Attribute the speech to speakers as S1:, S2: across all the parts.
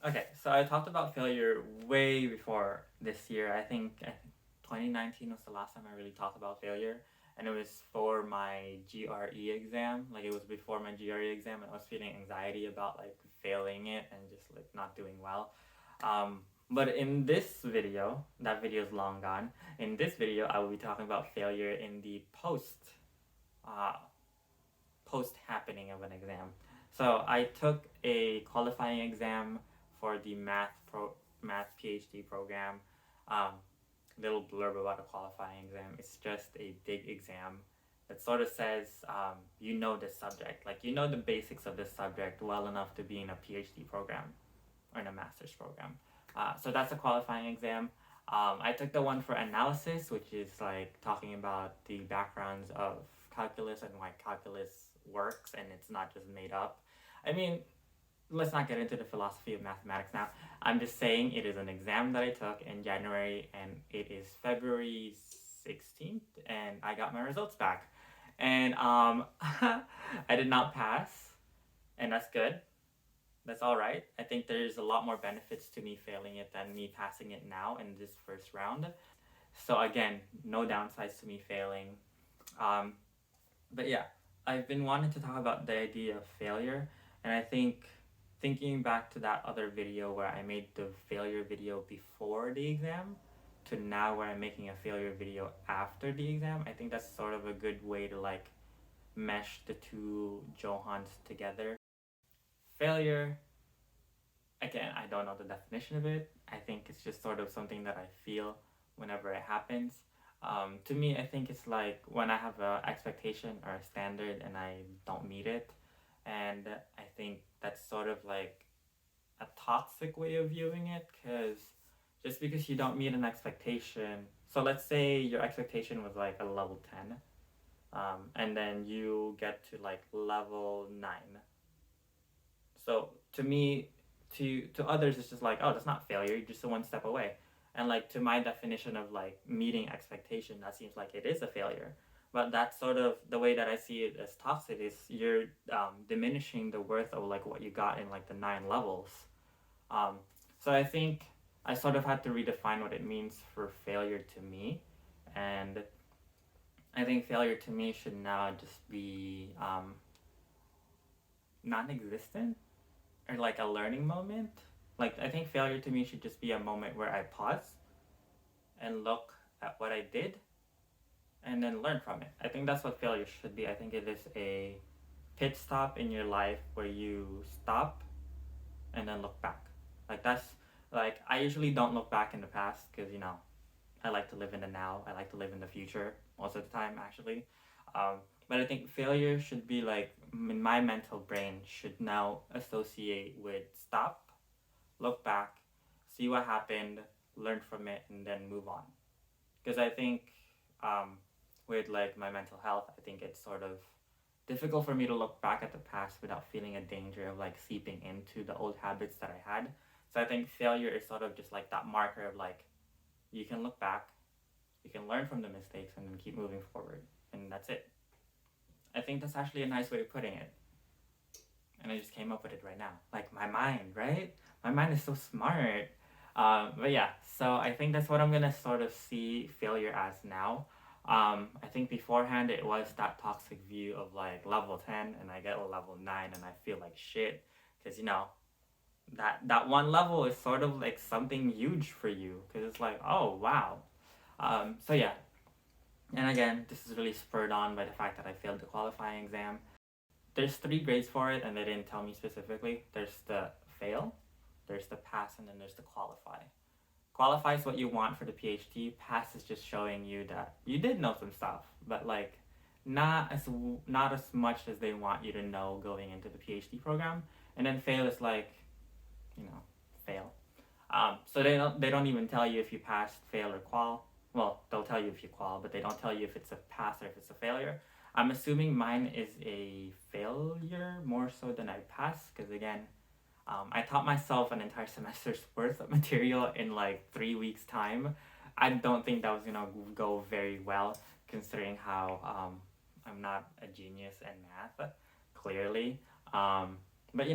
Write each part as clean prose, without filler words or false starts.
S1: Okay, so I talked about failure way before this year. I think 2019 was the last time I really talked about failure, and it was for my GRE exam. Like it was before my GRE exam, and I was feeling anxiety about like failing it and just like not doing well. But in this video, that video is long gone. In this video, I will be talking about failure in the uh, post happening of an exam. So I took a qualifying exam for the math PhD program. Um, Little blurb about a qualifying exam. It's just a big exam that sort of says you know this subject, like you know the basics of this subject well enough to be in a PhD program or in a master's program. So that's a qualifying exam. I took the one for analysis, which is like talking about the backgrounds of calculus and why calculus works and it's not just made up. I mean, let's not get into the philosophy of mathematics now. I'm just saying it is an exam that I took in January and it is February 16th and I got my results back. And I did not pass, and that's good. That's all right. I think there's a lot more benefits to me failing it than me passing it now in this first round. So again, no downsides to me failing. Um, but yeah, I've been wanting to talk about the idea of failure, and I think thinking back to that other video where I made the failure video before the exam to now where I'm making a failure video after the exam, I think that's sort of a good way to like mesh the two Johans together. Failure, again, I don't know the definition of it. I think it's just sort of something that I feel whenever it happens. To me, I think it's like when I have a expectation or a standard and I don't meet it, and I think that's sort of like a toxic way of viewing it because just because you don't meet an expectation, so let's say your expectation was like a level 10, and then you get to like level 9. So to me, to others, it's just like, oh, that's not failure. You're just one step away. And like to my definition of like meeting expectation, that seems like it is a failure. But that's sort of the way that I see it as toxic is you're diminishing the worth of like what you got in like the 9 levels. Um, so I think I sort of had to redefine what it means for failure to me, and I think failure to me should now just be non-existent or like a learning moment. Like I think failure to me should just be a moment where I pause and look at what I did and then learn from it. I think that's what failure should be. I think it is a pit stop in your life where you stop and then look back. Like that's like I usually don't look back in the past because I like to live in the now. I like to live in the future most of the time actually. Um, but I think failure should be like in my mental brain should now associate with stop, look back, see what happened, learn from it, and then move on. Because I think um, with like my mental health, I think it's sort of difficult for me to look back at the past without feeling a danger of like seeping into the old habits that I had. So I think failure is sort of just like that marker of like you can look back, you can learn from the mistakes, and then keep moving forward, and that's it. I think that's actually a nice way of putting it. And I just came up with it right now. Like my mind, right? My mind is so smart. But yeah, so I think that's what I'm gonna sort of see failure as now. I think beforehand it was that toxic view of like level 10 and I get a level 9 and I feel like shit. Because that one level is sort of like something huge for you. Because it's like, oh wow. So yeah, and again, this is really spurred on by the fact that I failed the qualifying exam. There's 3 grades for it, and they didn't tell me specifically. There's the fail, there's the pass, and then there's the qualify. Qualify is what you want for the PhD. Pass is just showing you that you did know some stuff, but like not as much as they want you to know going into the PhD program. And then fail is like, you know, fail. So they don't even tell you if you passed, fail, or qual. Well, they'll tell you if you qual, but they don't tell you if it's a pass or if it's a failure. I'm assuming mine is a failure more so than I pass, because again, I taught myself an entire semester's worth of material in like 3 weeks' time. I don't think that was gonna go very well, considering how I'm not a genius in math, clearly. But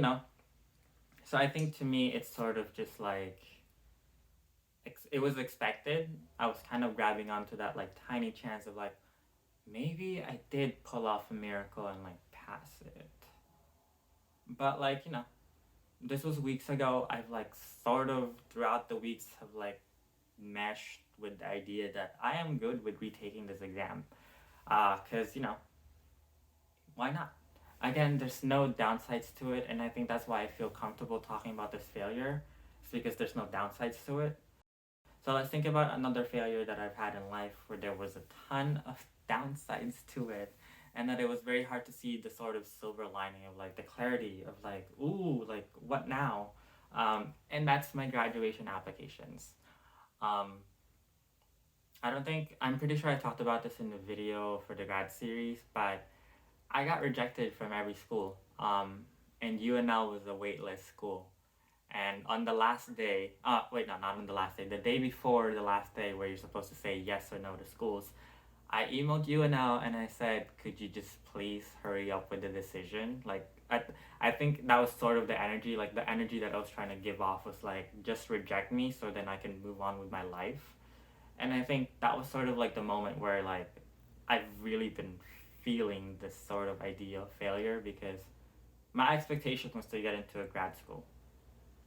S1: So I think to me, it's sort of just like it was expected. I was kind of grabbing onto that like tiny chance of like maybe I did pull off a miracle and like pass it. But like, this was weeks ago. I've like sort of throughout the weeks have like meshed with the idea that I am good with retaking this exam. Cause why not? Again, there's no downsides to it, and I think that's why I feel comfortable talking about this failure. It's because there's no downsides to it. So let's think about another failure that I've had in life where there was a ton of downsides to it, and that it was very hard to see the sort of silver lining of like the clarity of like, ooh, like what now? And that's my graduation applications. Um, I don't think, I'm pretty sure I talked about this in the video for the grad series, but I got rejected from every school. And UNL was a waitlist school. And on the last day, wait, no, not on the last day, the day before the last day where you're supposed to say yes or no to schools, I emailed UNL and I said, could you just please hurry up with the decision? Like, I think that was sort of the energy, like the energy that I was trying to give off was like, just reject me so then I can move on with my life. And I think that was sort of like the moment where like I've really been feeling this sort of idea of failure because my expectation was to get into a grad school.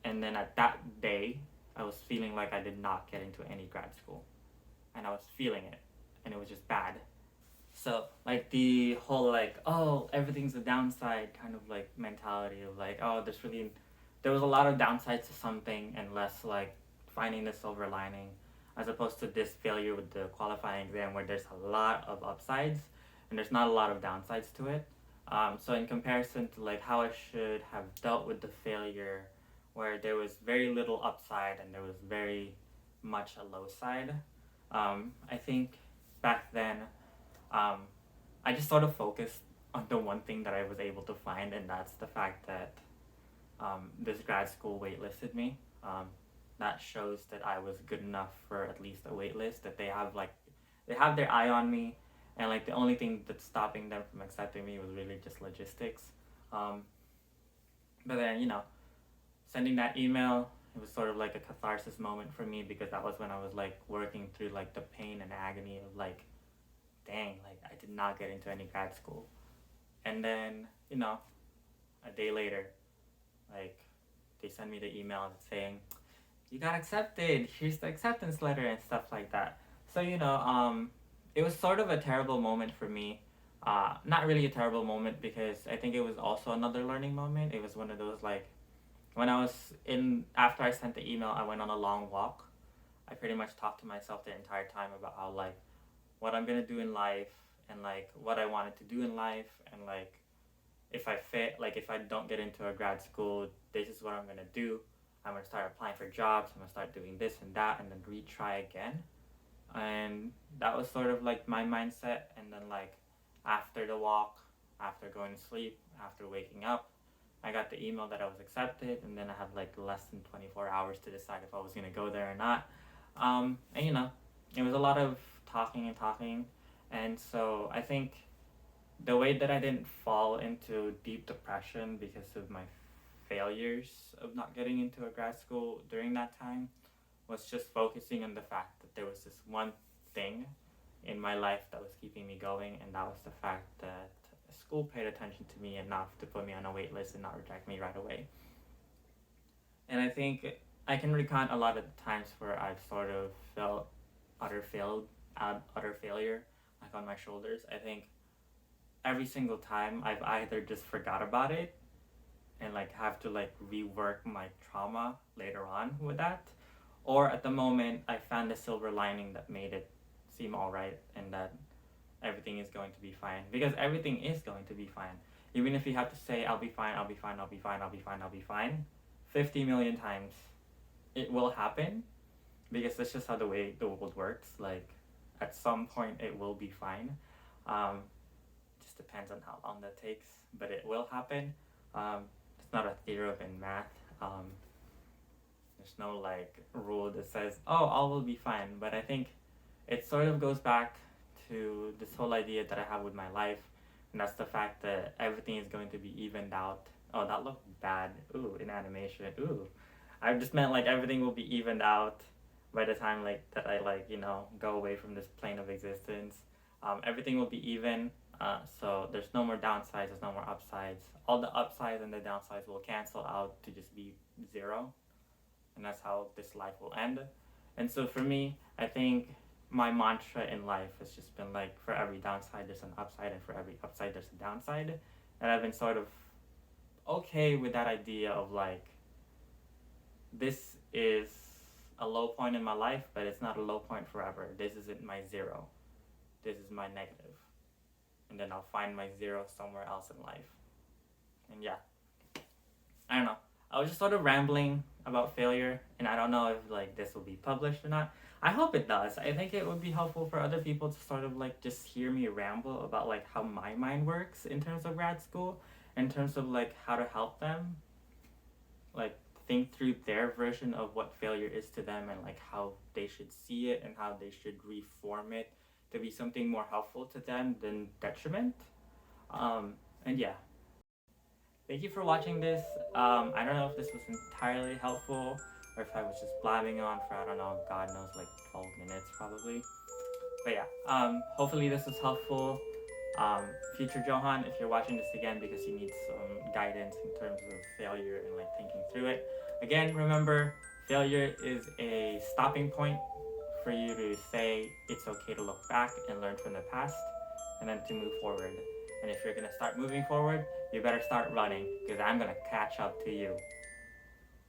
S1: And then at that day, I was feeling like I did not get into any grad school. And I was feeling it. And it was just bad. So, like, the whole, like, oh, everything's a downside kind of, like, mentality of, like, oh, there was a lot of downsides to something and less, like, finding the silver lining as opposed to this failure with the qualifying exam where there's a lot of upsides and there's not a lot of downsides to it. So in comparison to like how I should have dealt with the failure where there was very little upside and there was very much a low side, I think back then um, I just sort of focused on the one thing that I was able to find, and that's the fact that this grad school waitlisted me. That shows that I was good enough for at least a waitlist, that they have their eye on me, and like the only thing that's stopping them from accepting me was really just logistics. Um, but then sending that email, it was sort of like a catharsis moment for me because that was when I was like working through like the pain and agony of like, dang, like I did not get into any grad school. And then a day later, like they send me the email saying you got accepted, here's the acceptance letter and stuff like that. So it was sort of a terrible moment for me. Not really a terrible moment because I think it was also another learning moment. It was one of those like when I was in after I sent the email, I went on a long walk. I pretty much talked to myself the entire time about how like what I'm gonna do in life and like what I wanted to do in life and like if I don't get into a grad school, this is what I'm gonna do. I'm gonna start applying for jobs. I'm gonna start doing this and that, and then retry again. And that was sort of like my mindset. And then like after the walk, after going to sleep, after waking up, I got the email that I was accepted, and then I had like less than 24 hours to decide if I was gonna go there or not. And it was a lot of talking and talking, and so I think the way that I didn't fall into deep depression because of my failures of not getting into a grad school during that time was just focusing on the fact that there was this one thing in my life that was keeping me going, and that was the fact that school paid attention to me enough to put me on a wait list and not reject me right away. And I think I can recount a lot of times where I've sort of felt utter failure like on my shoulders. I think every single time I've either just forgot about it and like have to like rework my trauma later on with that, or at the moment I found a silver lining that made it seem all right and that everything is going to be fine, because everything is going to be fine. Even if you have to say I'll be fine, I'll be fine, I'll be fine, I'll be fine, I'll be fine 50 million times, it will happen, because that's just how the way the world works. Like at some point it will be fine. Just depends on how long that takes, but it will happen. It's not a theorem in math. There's no like rule that says, oh, all will be fine. But I think it sort of goes back to this whole idea that I have with my life, and that's the fact that everything is going to be evened out Oh, that looked bad. Ooh, in animation. Ooh. I just meant like everything will be evened out by the time like that I like, go away from this plane of existence. Everything will be even. So there's no more downsides, there's no more upsides. All the upsides and the downsides will cancel out to just be zero. And that's how this life will end. And so for me, I think my mantra in life has just been like, for every downside there's an upside, and for every upside there's a downside. And I've been sort of okay with that idea of like, this is a low point in my life, but it's not a low point forever. This isn't my zero. This is my negative. And then I'll find my zero somewhere else in life. And yeah, I don't know. I was just sort of rambling about failure, and I don't know if like this will be published or not. I hope it does. I think it would be helpful for other people to sort of like just hear me ramble about like how my mind works in terms of grad school, in terms of like how to help them like think through their version of what failure is to them, and like how they should see it and how they should reform it to be something more helpful to them than detriment. And yeah, thank you for watching this. I don't know if this was entirely helpful or if I was just blabbing on for, I don't know, God knows, like 12 minutes probably. But yeah, hopefully this was helpful. Future Johan, if you're watching this again because you need some guidance in terms of failure and like thinking through it, again, remember, failure is a stopping point for you to say it's okay to look back and learn from the past, and then to move forward. And if you're gonna start moving forward, you better start running, because I'm gonna catch up to you.